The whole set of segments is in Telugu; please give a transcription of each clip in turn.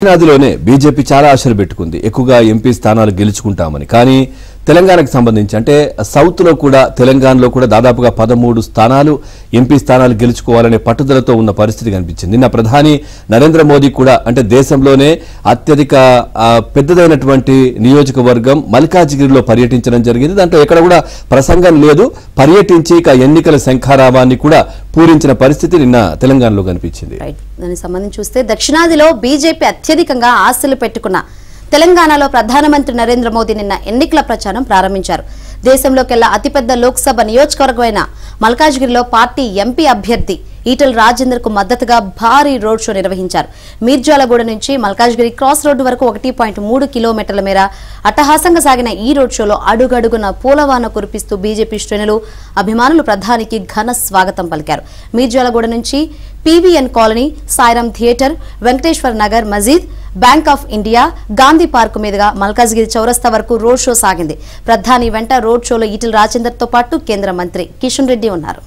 దక్షిణాదిలోనే బీజేపీ చాలా ఆశలు పెట్టుకుంది ఎక్కువగా ఎంపీ స్థానాలు గెలుచుకుంటామని. కానీ తెలంగాణకు సంబంధించి అంటే సౌత్ లో కూడా తెలంగాణలో కూడా దాదాపుగా 13 స్థానాలు ఎంపీ స్థానాలు గెలుచుకోవాలనే పట్టుదలతో ఉన్న పరిస్థితి కనిపించింది. నిన్న ప్రధాని నరేంద్ర మోదీ కూడా అంటే దేశంలోనే అత్యధిక పెద్దదైనటువంటి నియోజకవర్గం మల్కాజ్గిరిలో పర్యటించడం జరిగింది. దాంట్లో ఎక్కడ కూడా ప్రసంగం లేదు. పర్యటించి ఇక ఎన్నికల శంఖారావాన్ని కూడా పూరించిన పరిస్థితి నిన్న తెలంగాణలో కనిపించింది. దానికి సంబంధించి చూస్తే దక్షిణాదిలో బీజేపీ అత్యధికంగా ఆశలు పెట్టుకున్న తెలంగాణలో ప్రధానమంత్రి నరేంద్ర మోదీ నిన్న ఎన్నికల ప్రచారం ప్రారంభించారు. దేశంలోకెల్లా అతిపెద్ద లోక్సభ నియోజకవర్గమైన మల్కాజ్గిరిలో పార్టీ ఎంపీ అభ్యర్థి ఈటెల రాజేందర్ కు మద్దతుగా భారీ రోడ్ షో నిర్వహించారు. మీర్జాలగూడ నుంచి మల్కాజ్గిరి క్రాస్ రోడ్డు వరకు 1.3 కిలోమీటర్ల మేర అట్టహాసంగా సాగిన ఈ రోడ్ షోలో అడుగడుగున పూలవాన కురిపిస్తూ బీజేపీ శ్రేణులు అభిమానులు ప్రధానికి ఘన స్వాగతం పలికారు. మీర్జాలగూడ నుంచి PVN colony, Sairam theatre, Venkateswara Nagar మజీద్, bank of India, Gandhi park మీదుగా మల్కాజ్గిరి చౌరస్తా వరకు రోడ్ షో సాగింది. ప్రధాని వెంట రోడ్ షోలో ఈటెల రాజేందర్ తో పాటు కేంద్ర మంత్రి కిషన్ రెడ్డి ఉన్నారు.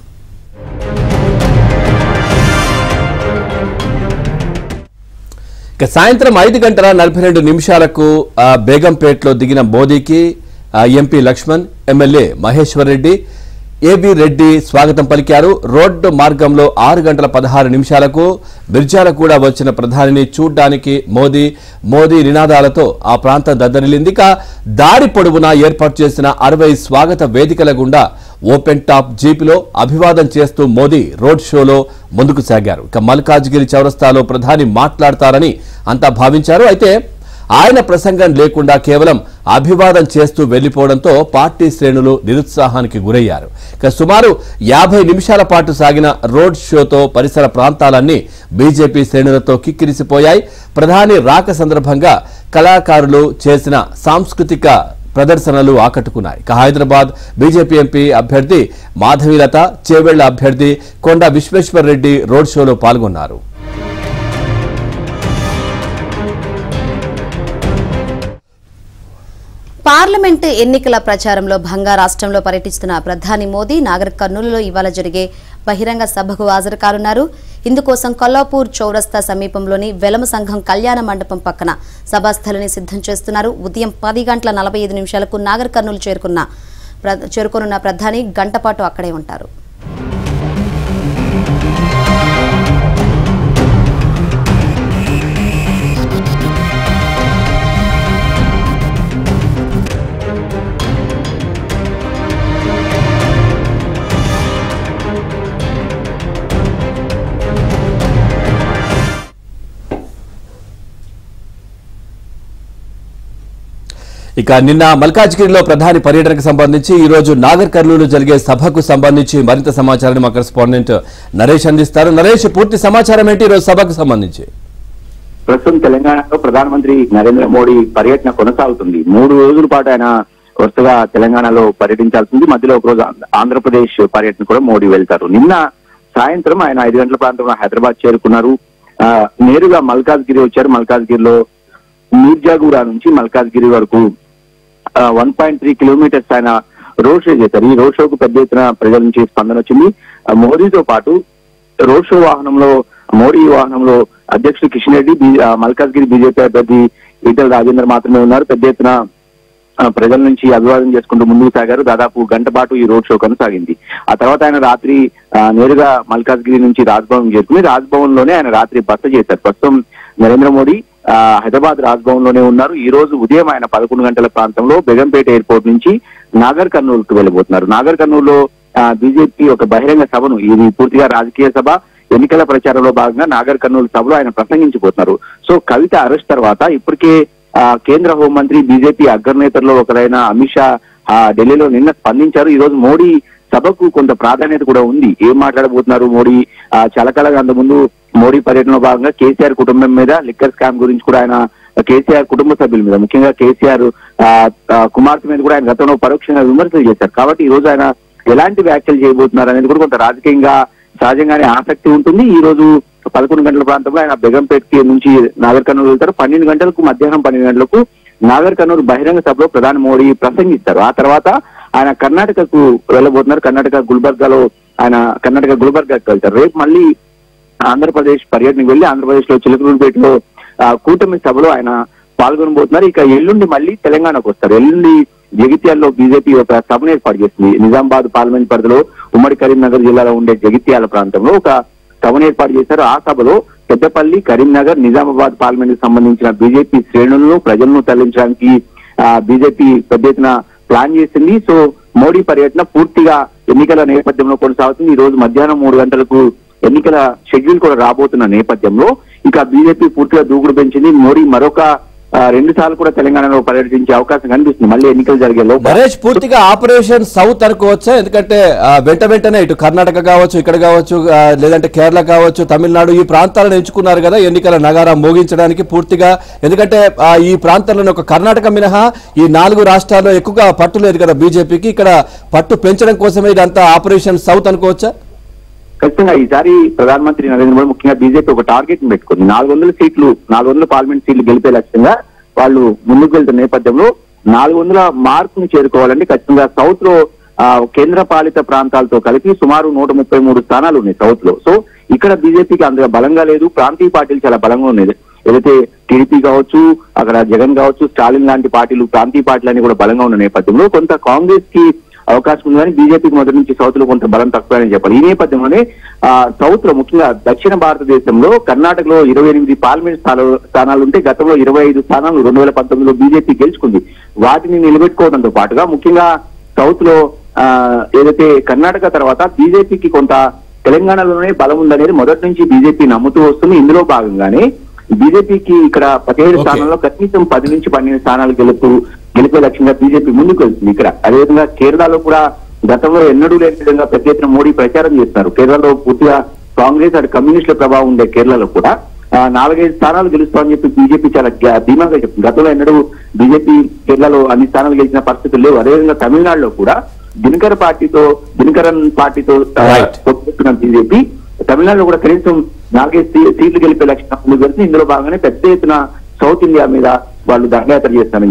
సాయంత్రం 5:42 బేగంపేటలో దిగిన మోదీకి MP Laxman, MLA Maheshwar Reddy, AB Reddy స్వాగతం పలికారు. రోడ్డు మార్గంలో 6:16 మిర్జాలగూడ వచ్చిన ప్రధానిని చూడ్డానికి మోదీ నినాదాలతో ఆ ప్రాంతం దద్దరిల్లింది. ఇక దారి పొడవునా ఏర్పాటు చేసిన 60 స్వాగత వేదికల గుండా ఓపెన్ టాప్ జీపులో అభివాదం చేస్తూ మోదీ రోడ్ షోలో ముందుకు సాగారు. ఇక మల్కాజ్గిరి చౌరస్తాలో ప్రధాని మాట్లాడతారని అంతా భావించారు. అయితే ఆయన ప్రసంగం లేకుండా కేవలం అభివాదం చేస్తూ వెళ్లిపోవడంతో పార్టీ శ్రేణులు నిరుత్సాహానికి గురయ్యారు. ఇక సుమారు 50 నిమిషాల పాటు సాగిన రోడ్ షోతో పరిసర ప్రాంతాలన్నీ బీజేపీ శ్రేణులతో కిక్కిరిసిపోయాయి. ప్రధాని రాక సందర్భంగా కళాకారులు చేసిన సాంస్కృతిక ప్రదర్శనలు ఆకట్టుకున్నాయి. ఇక హైదరాబాద్ బీజేపీ ఎంపీ అభ్యర్థి మాధవీలత, చేవెళ్ల అభ్యర్థి కొండ విశ్వేశ్వర్ రెడ్డి రోడ్ షోలో పాల్గొన్నారు. పార్లమెంటు ఎన్నికల ప్రచారంలో భంగా రాష్ట్రంలో పర్యటిస్తున్న ప్రధాని మోదీ నాగర్ కర్నూలులో ఇవాళ జరిగే బహిరంగ సభకు హాజరు కానున్నారు. ఇందుకోసం కొల్లాపూర్ చౌరస్తా సమీపంలోని వెలమ సంఘం కళ్యాణ మండపం పక్కన సభాస్థలిని సిద్ధం చేస్తున్నారు. ఉదయం 10:45 నాగర్ కర్నూలు చేరుకోనున్న ప్రధాని గంటపాటు అక్కడే ఉంటారు. ఇక నిన్న మల్కాజ్గిరిలో ప్రధాని పర్యటనకు సంబంధించి ఈ రోజు నాగర్ కర్నూలు జరిగే సభకు సంబంధించి మరింత సమాచారాన్ని మా కరెస్పాండెంట్ నరేష్ అందిస్తారు. నరేష్, పూర్తి సమాచారం ఏంటి ఈ రోజు సభకు సంబంధించి? ప్రస్తుతం తెలంగాణలో ప్రధానమంత్రి నరేంద్ర మోడీ పర్యటన కొనసాగుతుంది. 3 రోజుల పాటు ఆయన వరుసగా తెలంగాణలో పర్యటించాల్సింది. మధ్యలో ఒక రోజు ఆంధ్రప్రదేశ్ పర్యటన కూడా మోడీ వెళ్తారు. నిన్న సాయంత్రం ఆయన 5 గంటల ప్రాంతంలో హైదరాబాద్ చేరుకున్నారు. నేరుగా మల్కాజ్గిరి వచ్చారు. మల్కాజ్గిరిలో మీర్జాగూడ నుంచి మల్కాజ్గిరి వరకు 1.3 కిలోమీటర్స్ ఆయన రోడ్ షో చేశారు. ఈ రోడ్ షోకు పెద్ద ఎత్తున ప్రజల నుంచి స్పందన వచ్చింది. మోదీతో పాటు రోడ్ షో మోడీ వాహనంలో అధ్యక్షుడు కిషన్ రెడ్డి, మల్కాజ్గిరి బీజేపీ అభ్యర్థి ఈటెల రాజేందర్ మాత్రమే ఉన్నారు. పెద్ద ఎత్తున ప్రజల నుంచి అభివాదం చేసుకుంటూ ముందుకు సాగారు. దాదాపు గంట పాటు ఈ రోడ్ షో కొనసాగింది. ఆ తర్వాత ఆయన రాత్రి నేరుగా మల్కాజ్గిరి నుంచి రాజ్భవన్ చేరుకుని రాజ్భవన్ లోనే ఆయన రాత్రి బస చేశారు. ప్రస్తుతం నరేంద్ర మోడీ హైదరాబాద్ రాజ్భవన్ లోనే ఉన్నారు. ఈ రోజు ఉదయం ఆయన 11 గంటల ప్రాంతంలో బేగంపేట ఎయిర్పోర్ట్ నుంచి నాగర్ కర్నూలుకు వెళ్ళబోతున్నారు. నాగర్ కర్నూలులో బీజేపీ ఒక బహిరంగ సభను, ఇది పూర్తిగా రాజకీయ సభ, ఎన్నికల ప్రచారంలో భాగంగా నాగర్ కర్నూలు సభలో ఆయన ప్రసంగించబోతున్నారు. సో కవిత అరెస్ట్ తర్వాత ఇప్పటికే కేంద్ర హోంమంత్రి బీజేపీ అగ్రనేతల్లో ఒకరైన అమిత్ షా ఢిల్లీలో నిన్న స్పందించారు. ఈ రోజు మోడీ సభకు కొంత ప్రాధాన్యత కూడా ఉంది. ఏం మాట్లాడబోతున్నారు మోడీ? చాలా కాలంగా అంతకుముందు మోడీ పర్యటనలో భాగంగా కేసీఆర్ కుటుంబం మీద, లిక్కర్ స్కామ్ గురించి కూడా ఆయన, కేసీఆర్ కుటుంబ సభ్యుల మీద, ముఖ్యంగా కేసీఆర్ కుమార్తె మీద కూడా ఆయన గతంలో పరోక్షంగా విమర్శలు చేశారు. కాబట్టి ఈ రోజు ఆయన ఎలాంటి వ్యాఖ్యలు చేయబోతున్నారు అనేది కూడా కొంత రాజకీయంగా సహజంగానే ఆసక్తి ఉంటుంది. ఈ రోజు 11 గంటల ప్రాంతంలో ఆయన బేగంపేట నుంచి నాగర్ కర్నూలు వెళ్తారు. మధ్యాహ్నం 12 గంటలకు నాగర్ కర్నూలు బహిరంగ సభలో ప్రధాని మోడీ ప్రసంగిస్తారు. ఆ తర్వాత ఆయన కర్ణాటకకు వెళ్ళబోతున్నారు. కర్ణాటక గుల్బర్గాకు వెళ్తారు. రేపు మళ్ళీ ఆంధ్రప్రదేశ్ పర్యటనకు వెళ్లి ఆంధ్రప్రదేశ్ లో చిలకలూరుపేటలో కూటమి సభలో ఆయన పాల్గొనబోతున్నారు. ఇక ఎల్లుండి మళ్ళీ తెలంగాణకు వస్తారు. ఎల్లుండి జగిత్యాలలో బీజేపీ ఒక సభను ఏర్పాటు చేస్తుంది. నిజామాబాద్ పార్లమెంట్ పరిధిలో ఉమ్మడి కరీంనగర్ జిల్లాలో ఉండే జగిత్యాల ప్రాంతంలో ఒక సభను ఏర్పాటు చేశారు. ఆ సభలో పెద్దపల్లి, కరీంనగర్, నిజామాబాద్ పార్లమెంట్ కి సంబంధించిన బీజేపీ శ్రేణులను ప్రజలను తరలించడానికి బీజేపీ పెద్ద ఎత్తున ప్లాన్ చేసింది. సో మోడీ పర్యటన పూర్తిగా ఎన్నికల నేపథ్యంలో కొనసాగుతుంది. ఈ రోజు మధ్యాహ్నం 3 గంటలకు ఎన్నికల షెడ్యూల్ కూడా రాబోతున్న నేపథ్యంలో ఇక బీజేపీ పూర్తిగా దూకుడు పెంచింది. మోడీ మరొక 2 సార్లు కూడా తెలంగాణలో పర్యటించే అవకాశం కనిపిస్తుంది మళ్ళీ ఎన్నికలు జరిగే లోపు. నరేష్, పూర్తిగా ఆపరేషన్ సౌత్ అనుకోవచ్చా? ఎందుకంటే వెంటనే ఇటు కర్ణాటక కావచ్చు, ఇక్కడ కావచ్చు, లేదంటే కేరళ కావచ్చు, తమిళనాడు ఈ ప్రాంతాలను ఎంచుకున్నారు కదా ఎన్నికల నగారా మోగించడానికి పూర్తిగా. ఎందుకంటే ఈ ప్రాంతాలను ఒక కర్ణాటక మినహా ఈ 4 రాష్ట్రాల్లో ఎక్కువగా పట్టు లేదు కదా బీజేపీకి. ఇక్కడ పట్టు పెంచడం కోసమే ఇదంతా ఆపరేషన్ సౌత్ అనుకోవచ్చా? ఖచ్చితంగా ఈసారి ప్రధానమంత్రి నరేంద్ర మోడీ ముఖ్యంగా బీజేపీ ఒక టార్గెట్ ని పెట్టుకుంది. 400 పార్లమెంట్ సీట్లు గెలిపే లక్ష్యంగా వాళ్ళు ముందుకు వెళ్తున్న నేపథ్యంలో 400 మార్కును చేరుకోవాలంటే ఖచ్చితంగా సౌత్ లో కేంద్ర పాలిత ప్రాంతాలతో కలిపి సుమారు 133 స్థానాలు ఉన్నాయి సౌత్ లో. సో ఇక్కడ బీజేపీకి అంతగా బలంగా లేదు. ప్రాంతీయ పార్టీలు చాలా బలంగా ఉన్నాయి. ఏదైతే టీడీపీ కావచ్చు, అక్కడ జగన్ కావచ్చు, స్టాలిన్ లాంటి పార్టీలు, ప్రాంతీయ పార్టీలన్నీ కూడా బలంగా ఉన్న నేపథ్యంలో కొంత కాంగ్రెస్ కి అవకాశం ఉంది. కానీ బీజేపీకి మొదటి నుంచి సౌత్ లో కొంత బలం తక్కువని చెప్పాలి. ఈ నేపథ్యంలోనే సౌత్ లో ముఖ్యంగా దక్షిణ భారతదేశంలో కర్ణాటకలో 28 పార్లమెంట్ స్థానాలు ఉంటే గతంలో 25 స్థానాలు 2019లో బీజేపీ గెలుచుకుంది. వాటిని నిలబెట్టుకోవడంతో పాటుగా ముఖ్యంగా సౌత్ లో ఏదైతే కర్ణాటక తర్వాత బీజేపీకి కొంత తెలంగాణలోనే బలం ఉందనేది మొదటి నుంచి బీజేపీ నమ్ముతూ వస్తుంది. ఇందులో భాగంగానే బీజేపీకి ఇక్కడ 17 స్థానాల్లో కనీసం 10 నుంచి 12 స్థానాలు గెలిపే లక్ష్యంగా బీజేపీ ముందుకు వెళ్తుంది. ఇక్కడ అదేవిధంగా కేరళలో కూడా గతంలో ఎన్నడూ లేని విధంగా పెద్ద ఎత్తున మోడీ ప్రచారం చేస్తున్నారు. కేరళలో పూర్తిగా కాంగ్రెస్ అటు కమ్యూనిస్టుల ప్రభావం ఉండే కేరళలో కూడా 4-5 స్థానాలు గెలుస్తామని చెప్పి బీజేపీ చాలా ధీమాగా చెప్తుంది. గతంలో ఎన్నడూ బీజేపీ కేరళలో అన్ని స్థానాలు గెలిచిన పరిస్థితులు లేవు. అదేవిధంగా తమిళనాడులో కూడా దినకరన్ పార్టీతో పొత్తున్న బీజేపీ తమిళనాడులో కూడా కనీసం 4-5 సీట్లు గెలిపే లక్ష్యం ముందుకు వెళ్తుంది. ఇందులో భాగంగానే పెద్ద ఎత్తున సౌత్ ఇండియా మీద వాళ్ళు దండయాత్ర చేస్తారని